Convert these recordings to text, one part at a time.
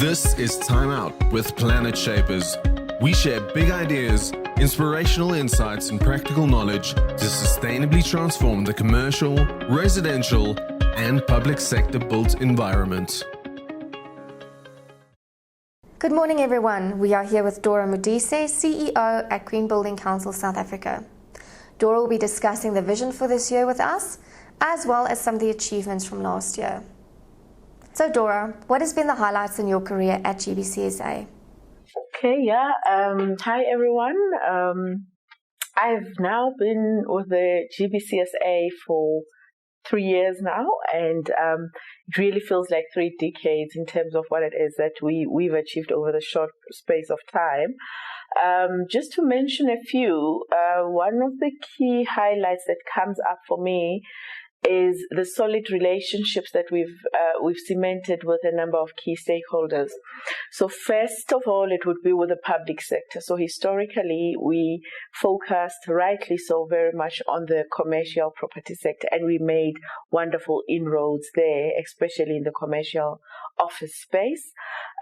This is Time Out with Planet Shapers. We share big ideas, inspirational insights, and practical knowledge to sustainably transform the commercial, residential, and public sector built environment. Good morning, everyone. We are here with Dorah Modise, CEO at Green Building Council South Africa. Dorah will be discussing the vision for this year with us, as well as some of the achievements from last year. So Dorah, what has been the highlights in your career at GBCSA? Hi everyone. I've now been with the GBCSA for 3 years now, and it really feels like 3 decades in terms of what it is that we've achieved over the short space of time. Just to mention a few, one of the key highlights that comes up for me is the solid relationships that we've cemented with a number of key stakeholders. So first of all, it would be with the public sector. So historically, we focused, rightly so, very much on the commercial property sector, and we made wonderful inroads there, especially in the commercial office space.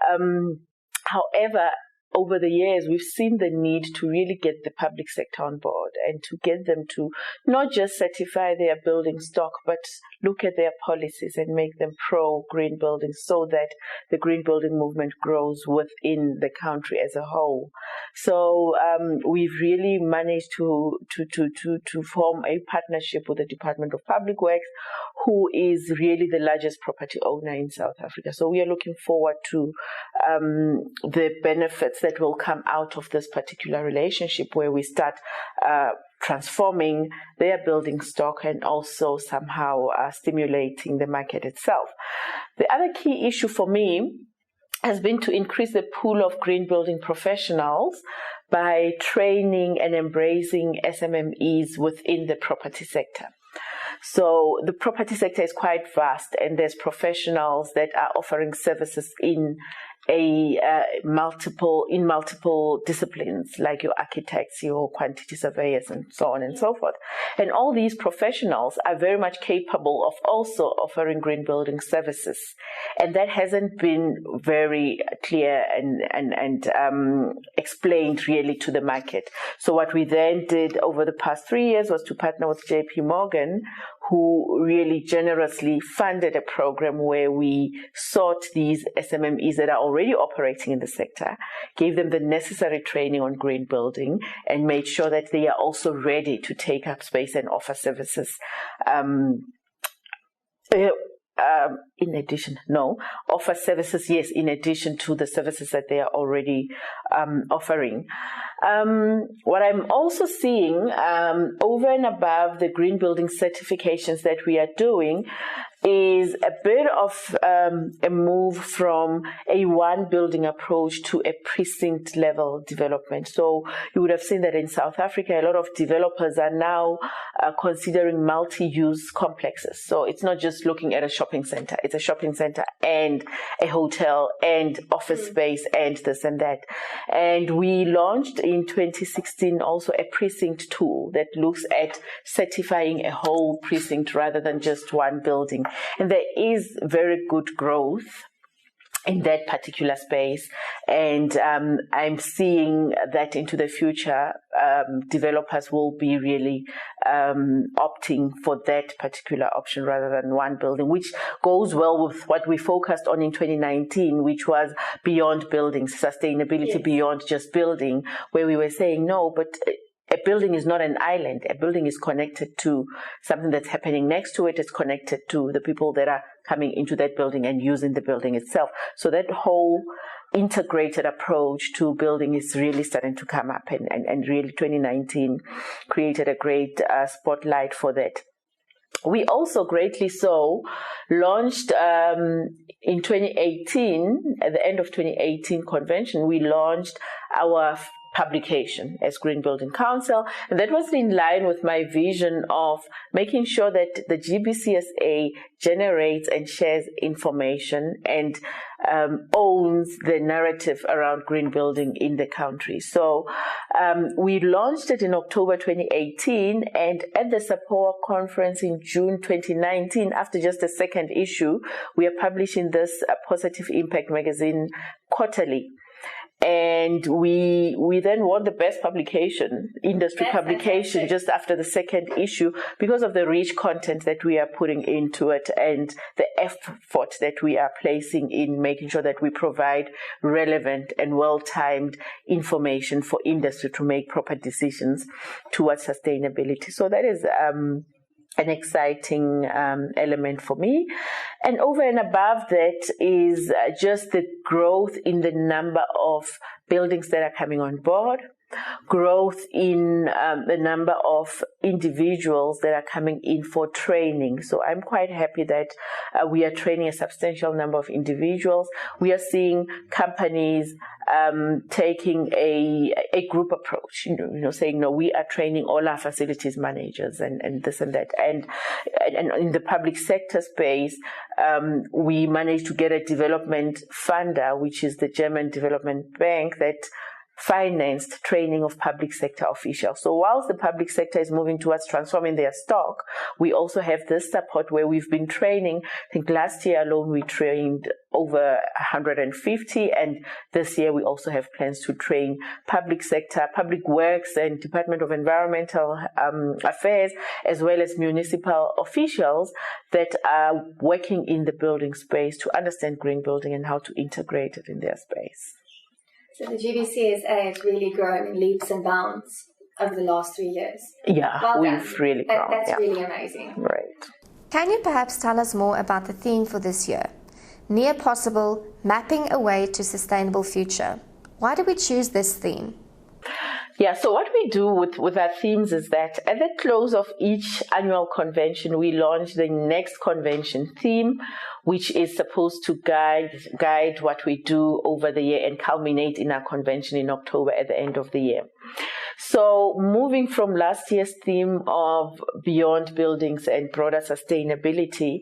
However, over the years, we've seen the need to really get the public sector on board and to get them to not just certify their building stock, but look at their policies and make them pro-green buildings so that the green building movement grows within the country as a whole. So we've really managed to form a partnership with the Department of Public Works, who is really the largest property owner in South Africa. So we are looking forward to the benefits that will come out of this particular relationship, where we start transforming their building stock and also somehow stimulating the market itself. The other key issue for me has been to increase the pool of green building professionals by training and embracing SMMEs within the property sector. So the property sector is quite vast, and there's professionals that are offering services in multiple disciplines, like your architects, your quantity surveyors, and so on and so forth. And all these professionals are very much capable of also offering green building services, and that hasn't been very clear and explained really to the market. So what we then did over the past 3 years was to partner with JP Morgan, who really generously funded a program where we sought these SMMEs that are already operating in the sector, gave them the necessary training on green building, and made sure that they are also ready to take up space and offer services. Offer services, yes, in addition to the services that they are already offering. What I'm also seeing over and above the green building certifications that we are doing is a bit of a move from a one building approach to a precinct level development. So you would have seen that in South Africa, a lot of developers are now considering multi-use complexes. So it's not just looking at a shopping center. It's a shopping center and a hotel and office space and this and that. And we launched in 2016 also a precinct tool that looks at certifying a whole precinct rather than just one building. And there is very good growth in that particular space, and I'm seeing that into the future, developers will be really opting for that particular option rather than one building, which goes well with what we focused on in 2019, which was beyond buildings, sustainability beyond just building, where we were saying, no, but a building is not an island. A building is connected to something that's happening next to it. It's connected to the people that are coming into that building and using the building itself. So that whole integrated approach to building is really starting to come up, and really 2019 created a great spotlight for that. We also greatly so launched in 2018, at the end of 2018 convention, we launched our publication as Green Building Council, and that was in line with my vision of making sure that the GBCSA generates and shares information and owns the narrative around green building in the country. So we launched it in October 2018, and at the SAPOA conference in June 2019, after just the second issue, we are publishing this Positive Impact magazine quarterly. And we then won the best publication, industry publication, just after the second issue, because of the rich content that we are putting into it and the effort that we are placing in making sure that we provide relevant and well-timed information for industry to make proper decisions towards sustainability. So that is an exciting element for me. And over and above that is just the growth in the number of buildings that are coming on board, growth in the number of individuals that are coming in for training. So I'm quite happy that we are training a substantial number of individuals. We are seeing companies taking a group approach, saying, no, we are training all our facilities managers and this and that. And in the public sector space, we managed to get a development funder, which is the German Development Bank, that financed training of public sector officials. So whilst the public sector is moving towards transforming their stock, we also have this support where we've been training. I think last year alone we trained over 150, and this year we also have plans to train public sector, public works and Department of Environmental Affairs, as well as municipal officials that are working in the building space to understand green building and how to integrate it in their space. So the GBCSA has really grown in leaps and bounds over the last 3 years. Yeah, well we've really grown. That's really amazing. Right. Can you perhaps tell us more about the theme for this year? Near possible, mapping a way to sustainable future. Why did we choose this theme? Yeah, so what we do with our themes is that at the close of each annual convention, we launch the next convention theme, which is supposed to guide what we do over the year and culminate in our convention in October at the end of the year. So moving from last year's theme of beyond buildings and broader sustainability,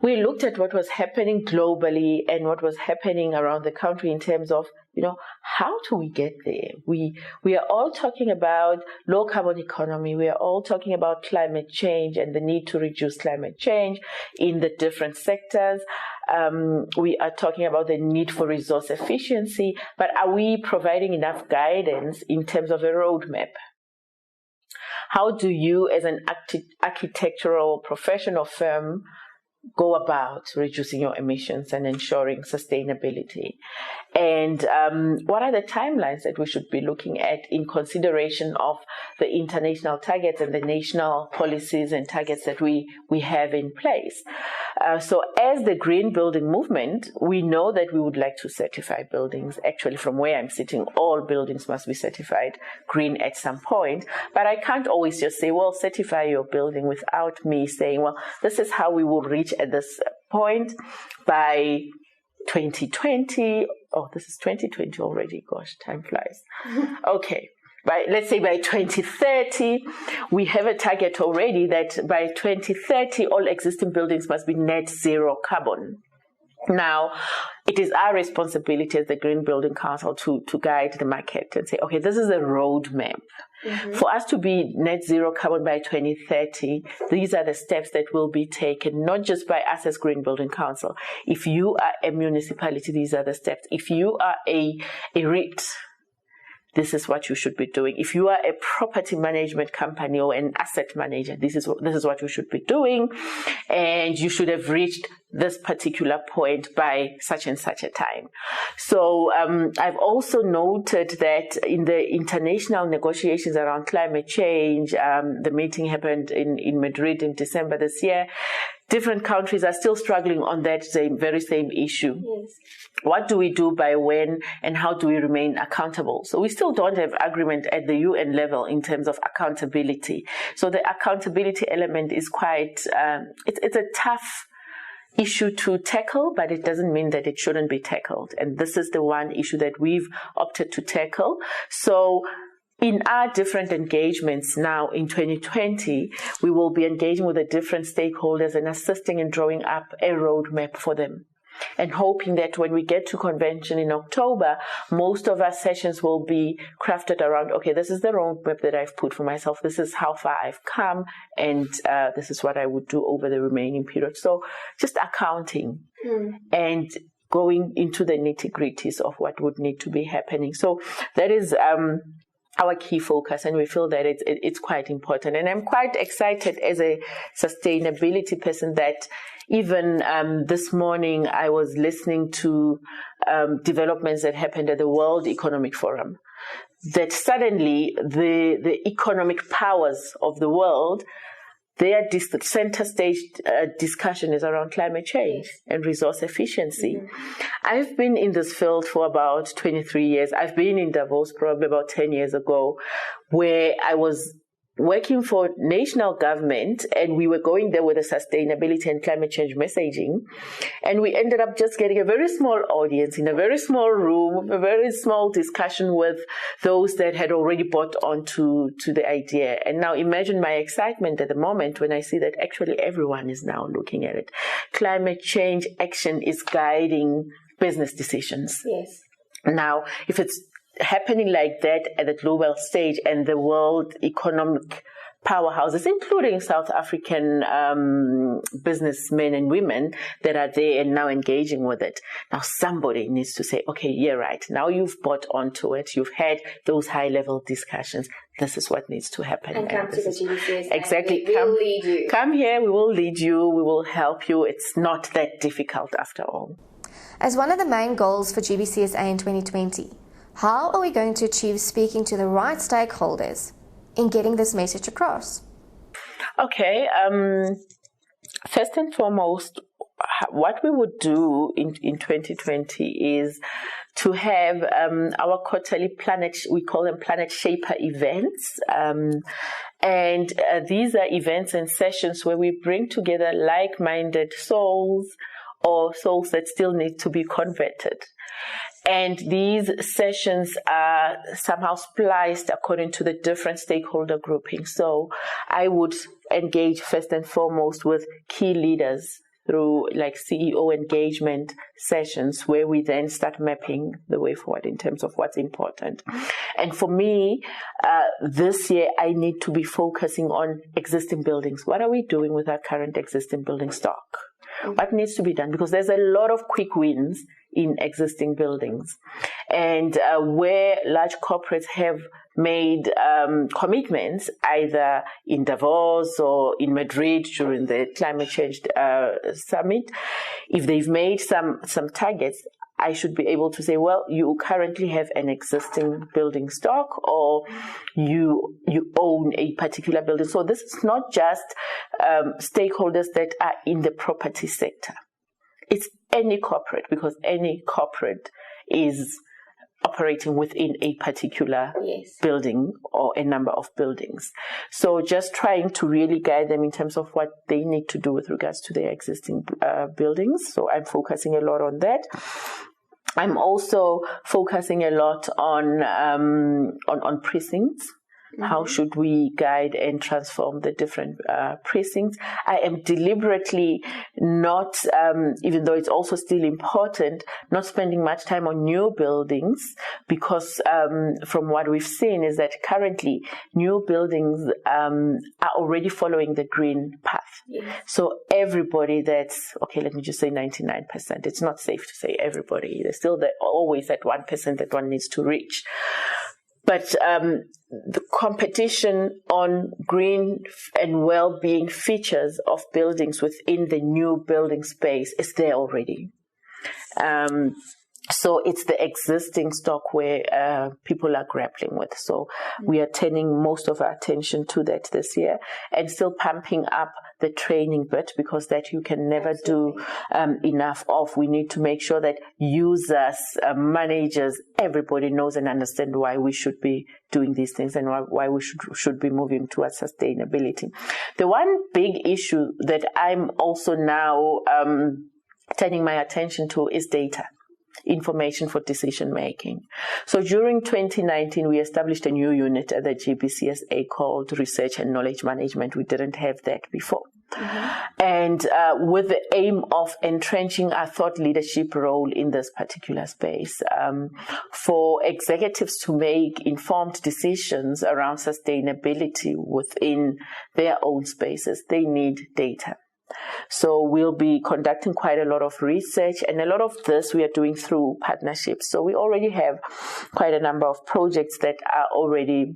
we looked at what was happening globally and what was happening around the country in terms of, how do we get there? We are all talking about low carbon economy. We are all talking about climate change and the need to reduce climate change in the different sectors. We are talking about the need for resource efficiency, but are we providing enough guidance in terms of a roadmap? How do you, as an architectural professional firm, go about reducing your emissions and ensuring sustainability? And what are the timelines that we should be looking at in consideration of the international targets and the national policies and targets that we have in place? So as the green building movement, we know that we would like to certify buildings. Actually, from where I'm sitting, all buildings must be certified green at some point. But I can't always just say, well, certify your building without me saying, well, this is how we will reach at this point by 2020. Oh, this is 2020 already. Gosh, time flies. Okay. Let's say by 2030, we have a target already that by 2030, all existing buildings must be net zero carbon. Now, it is our responsibility as the Green Building Council to guide the market and say, okay, this is a roadmap. Mm-hmm. For us to be net zero carbon by 2030, these are the steps that will be taken, not just by us as Green Building Council. If you are a municipality, these are the steps. If you are a REIT, this is what you should be doing. If you are a property management company or an asset manager, this is what you should be doing. And you should have reached this particular point by such and such a time. So I've also noted that in the international negotiations around climate change, the meeting happened in Madrid in December this year. Different countries are still struggling on that very same issue. Yes. What do we do by when, and how do we remain accountable? So we still don't have agreement at the UN level in terms of accountability. So the accountability element is quite, it's a tough issue to tackle, but it doesn't mean that it shouldn't be tackled. And this is the one issue that we've opted to tackle. So in our different engagements now in 2020, we will be engaging with the different stakeholders and assisting in drawing up a roadmap for them. And hoping that when we get to convention in October, most of our sessions will be crafted around, okay, this is the roadmap that I've put for myself, this is how far I've come, and this is what I would do over the remaining period. So just accounting and going into the nitty-gritties of what would need to be happening. So that is our key focus, and we feel that it's quite important. And I'm quite excited as a sustainability person that even this morning I was listening to developments that happened at the World Economic Forum, that suddenly the economic powers of the world, their center stage discussion is around climate change and resource efficiency. I've been in this field for about 23 years. I've been in Davos probably about 10 years ago, where I was working for national government, and we were going there with a sustainability and climate change messaging, and we ended up just getting a very small audience in a very small room, a very small discussion with those that had already bought onto the idea. And now imagine my excitement at the moment when I see that actually everyone is now looking at it. Climate change action is guiding business decisions. Yes. Now, if it's happening like that at the global stage, and the world economic powerhouses, including South African businessmen and women that are there and now engaging with it, now somebody needs to say, okay, you're right. Now you've bought onto it. You've had those high-level discussions. This is what needs to happen. And come to the GBCSA. Exactly. We will lead you. Come here. We will lead you. We will help you. It's not that difficult after all. As one of the main goals for GBCSA in 2020, how are we going to achieve speaking to the right stakeholders in getting this message across? Okay. First and foremost, what we would do in 2020 is to have our quarterly planet, we call them Planet Shaper events. And these are events and sessions where we bring together like-minded souls, or souls that still need to be converted. And these sessions are somehow spliced according to the different stakeholder groupings. So I would engage first and foremost with key leaders through like CEO engagement sessions, where we then start mapping the way forward in terms of what's important. And for me, this year, I need to be focusing on existing buildings. What are we doing with our current existing building stock? What needs to be done? Because there's a lot of quick wins in existing buildings. And where large corporates have made commitments, either in Davos or in Madrid during the climate change summit, if they've made some targets, I should be able to say, well, you currently have an existing building stock, or you own a particular building. So this is not just stakeholders that are in the property sector. It's any corporate, because any corporate is operating within a particular building or a number of buildings. So just trying to really guide them in terms of what they need to do with regards to their existing buildings. So I'm focusing a lot on that. I'm also focusing a lot on precincts. Mm-hmm. How should we guide and transform the different precincts? I am deliberately not, even though it's also still important, not spending much time on new buildings, because from what we've seen is that currently new buildings are already following the green path. Yes. So everybody that's, okay, let me just say 99%. It's not safe to say everybody. There's still always that 1% that one needs to reach. But the competition on green and well-being features of buildings within the new building space is there already. So it's the existing stock where people are grappling with. So we are turning most of our attention to that this year, and still pumping up the training bit, because that you can never do enough of. We need to make sure that users, managers, everybody knows and understand why we should be doing these things and why we should be moving towards sustainability. The one big issue that I'm also now turning my attention to is data. Information for decision making. So during 2019, we established a new unit at the GBCSA called Research and Knowledge Management. We didn't have that before. And with the aim of entrenching our thought leadership role in this particular space, for executives to make informed decisions around sustainability within their own spaces, they need data. So we'll be conducting quite a lot of research, and a lot of this we are doing through partnerships. So we already have quite a number of projects that are already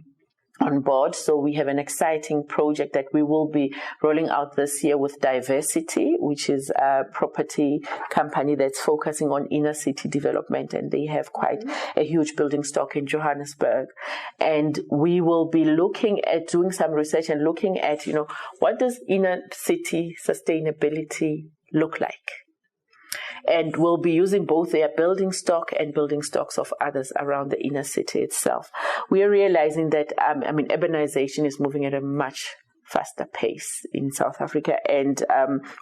on board. So we have an exciting project that we will be rolling out this year with Diversity, which is a property company that's focusing on inner city development, and they have quite a huge building stock in Johannesburg. And we will be looking at doing some research and looking at, what does inner city sustainability look like? And we'll be using both their building stock and building stocks of others around the inner city itself. We are realizing that, urbanization is moving at a much faster pace in South Africa, and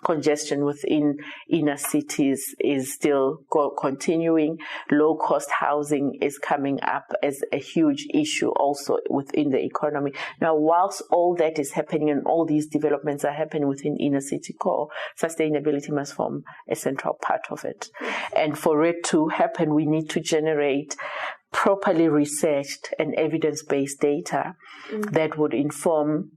congestion within inner cities is still continuing. Low-cost housing is coming up as a huge issue also within the economy. Now, whilst all that is happening and all these developments are happening within inner city core, sustainability must form a central part of it. And for it to happen, we need to generate properly researched and evidence-based data that would inform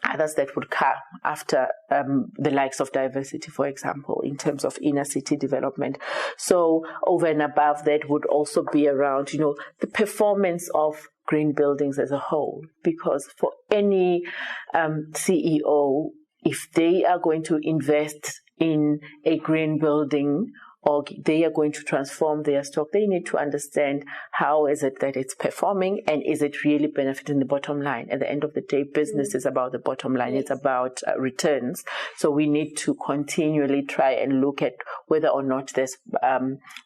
others that would come after, the likes of Diversity, for example, in terms of inner city development. So over and above that would also be around, the performance of green buildings as a whole. Because for any CEO, if they are going to invest in a green building, or they are going to transform their stock, they need to understand how is it that it's performing, and is it really benefiting the bottom line. At the end of the day, business is about the bottom line. It's about returns. So we need to continually try and look at whether or not there's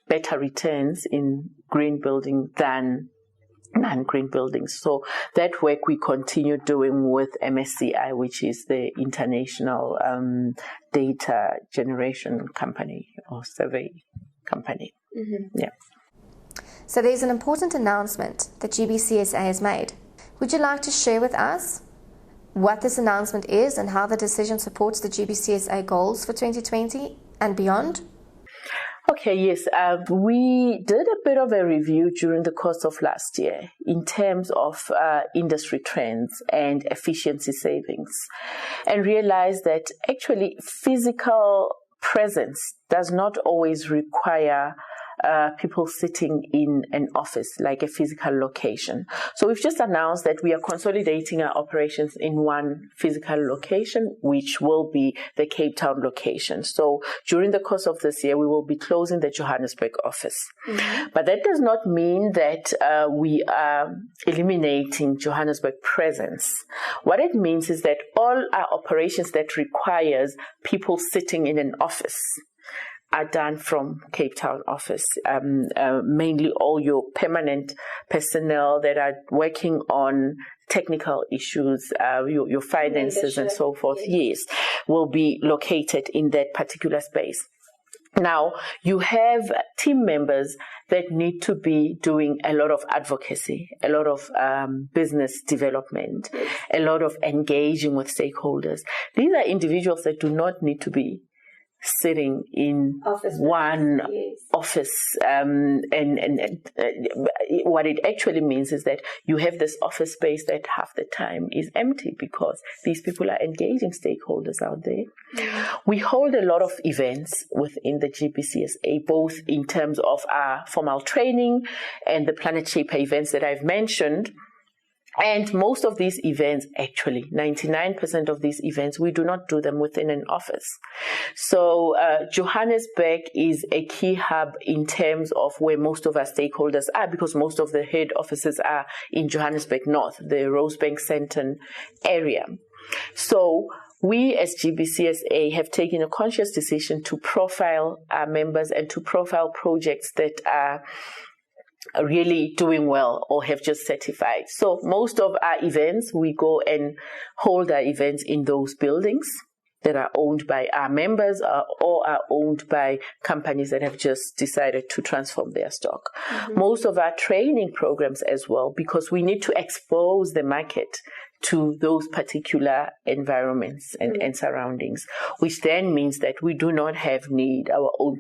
better returns in green building than non-green buildings. So that work we continue doing with MSCI, which is the international data generation company or survey company. Yeah. So there's an important announcement that GBCSA has made. Would you like to share with us what this announcement is and how the decision supports the GBCSA goals for 2020 and beyond? Okay, yes. We did a bit of a review during the course of last year in terms of industry trends and efficiency savings, and realized that actually physical presence does not always require people sitting in an office, like a physical location. So we've just announced that we are consolidating our operations in one physical location, which will be the Cape Town location. So during the course of this year, we will be closing the Johannesburg office. But that does not mean that we are eliminating Johannesburg presence. What it means is that all our operations that requires people sitting in an office are done from Cape Town office. Mainly all your permanent personnel that are working on technical issues, your finances and so forth, yes, will be located in that particular space. Now, you have team members that need to be doing a lot of advocacy, a lot of business development, a lot of engaging with stakeholders. These are individuals that do not need to be sitting in one office, and what it actually means is that you have this office space that half the time is empty because these people are engaging stakeholders out there. We hold a lot of events within the GBCSA, both in terms of our formal training and the Planet Shaper events that I've mentioned. And most of these events, actually 99% of these events, we do not do them within an office. So Johannesburg is a key hub in terms of where most of our stakeholders are, because most of the head offices are in Johannesburg North, the Rosebank Sandton area. So we as GBCSA have taken a conscious decision to profile our members and to profile projects that are really doing well or have just certified. So most of our events, we go and hold our events in those buildings that are owned by our members or are owned by companies that have just decided to transform their stock. Mm-hmm. Most of our training programs as well, because we need to expose the market to those particular environments and surroundings, which then means that we do not need our own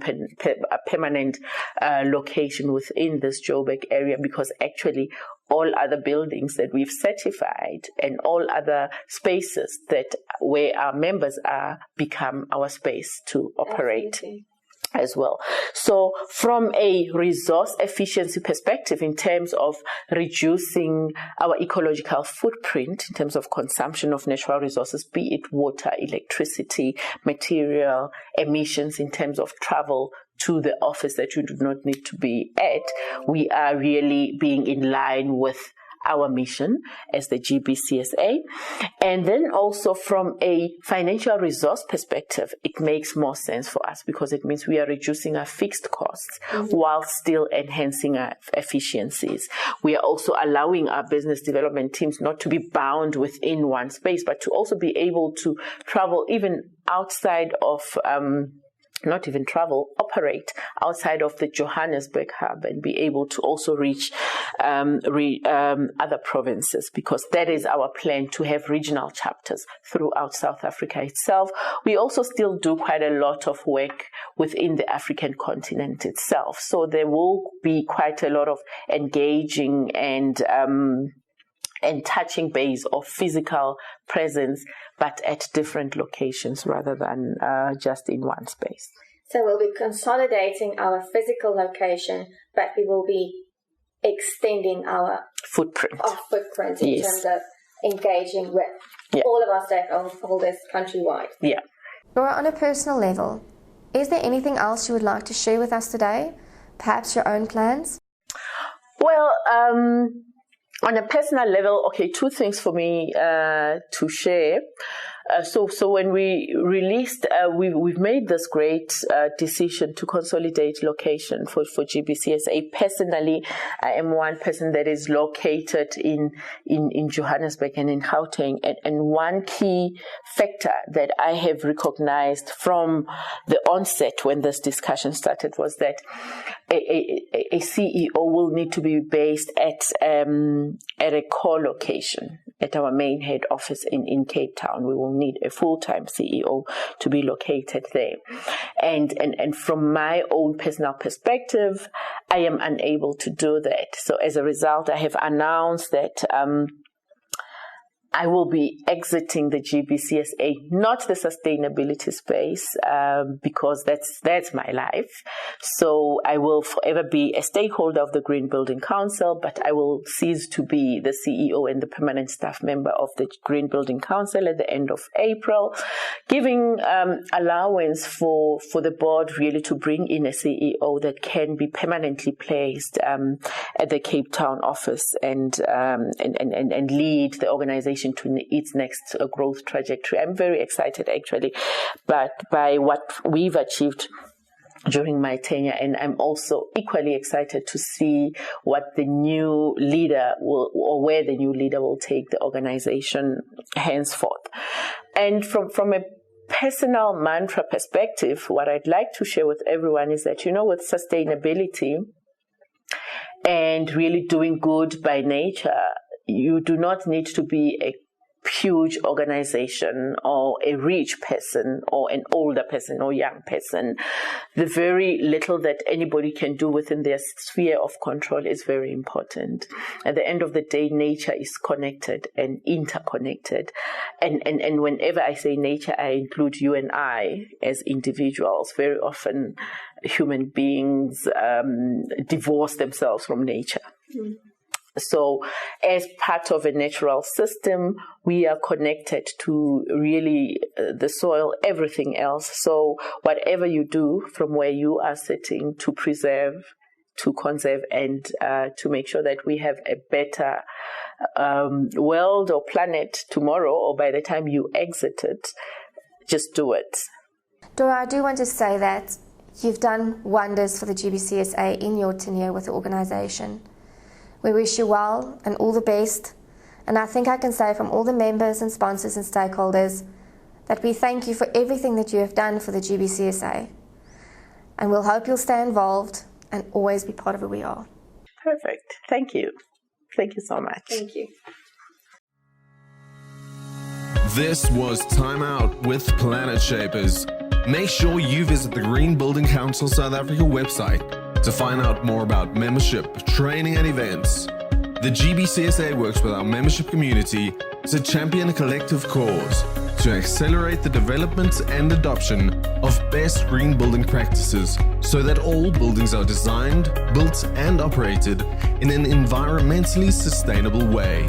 permanent location within this Joburg area, because actually all other buildings that we've certified and all other spaces that where our members are become our space to operate. Absolutely. As well. So from a resource efficiency perspective, in terms of reducing our ecological footprint, in terms of consumption of natural resources, be it water, electricity, material, emissions, in terms of travel to the office that you do not need to be at, we are really being in line with our mission as the GBCSA. And then also from a financial resource perspective, it makes more sense for us because it means we are reducing our fixed costs while still enhancing our efficiencies. We are also allowing our business development teams not to be bound within one space, but to also be able to travel even outside of operate outside of the Johannesburg hub and be able to also reach other provinces, because that is our plan, to have regional chapters throughout South Africa itself. We also still do quite a lot of work within the African continent itself. So there will be quite a lot of engaging and touching base of physical presence, but at different locations rather than just in one space. So we'll be consolidating our physical location, but we will be extending our footprint in terms of engaging with all of our stakeholders countrywide. Yeah. Dorah, on a personal level, is there anything else you would like to share with us today? Perhaps your own plans? Well, on a personal level, two things for me to share. So when we released, we've made this great decision to consolidate location for GBCSA. Personally, I am one person that is located in Johannesburg and in Gauteng, and one key factor that I have recognized from the onset when this discussion started was that a CEO will need to be based at a core location. At our main head office in Cape Town, we will need a full-time CEO to be located there. And from my own personal perspective, I am unable to do that. So as a result, I have announced that I will be exiting the GBCSA, not the sustainability space, because that's my life. So I will forever be a stakeholder of the Green Building Council, but I will cease to be the CEO and the permanent staff member of the Green Building Council at the end of April, giving allowance for the board really to bring in a CEO that can be permanently placed at the Cape Town office and lead the organization to its next growth trajectory. I'm very excited actually, but by what we've achieved during my tenure, and I'm also equally excited to see what the new leader where the new leader will take the organization henceforth. And from a personal mantra perspective, what I'd like to share with everyone is that, with sustainability and really doing good by nature, you do not need to be a huge organization or a rich person or an older person or young person. The very little that anybody can do within their sphere of control is very important. At the end of the day, nature is connected and interconnected. And whenever I say nature, I include you and I as individuals. Very often human beings divorce themselves from nature. So as part of a natural system, we are connected to really the soil, everything else. So whatever you do from where you are sitting to preserve, to conserve, and to make sure that we have a better world or planet tomorrow, or by the time you exit it, just do it. Dorah, I do want to say that you've done wonders for the GBCSA in your tenure with the organisation. We wish you well and all the best, and I think I can say from all the members and sponsors and stakeholders that we thank you for everything that you have done for the GBCSA, and we'll hope you'll stay involved and always be part of who we are. Perfect. Thank you. Thank you so much. Thank you. This was Time Out with Planet Shapers. Make sure you visit the Green Building Council South Africa website to find out more about membership, training and events. The GBCSA works with our membership community to champion a collective cause to accelerate the development and adoption of best green building practices so that all buildings are designed, built and operated in an environmentally sustainable way.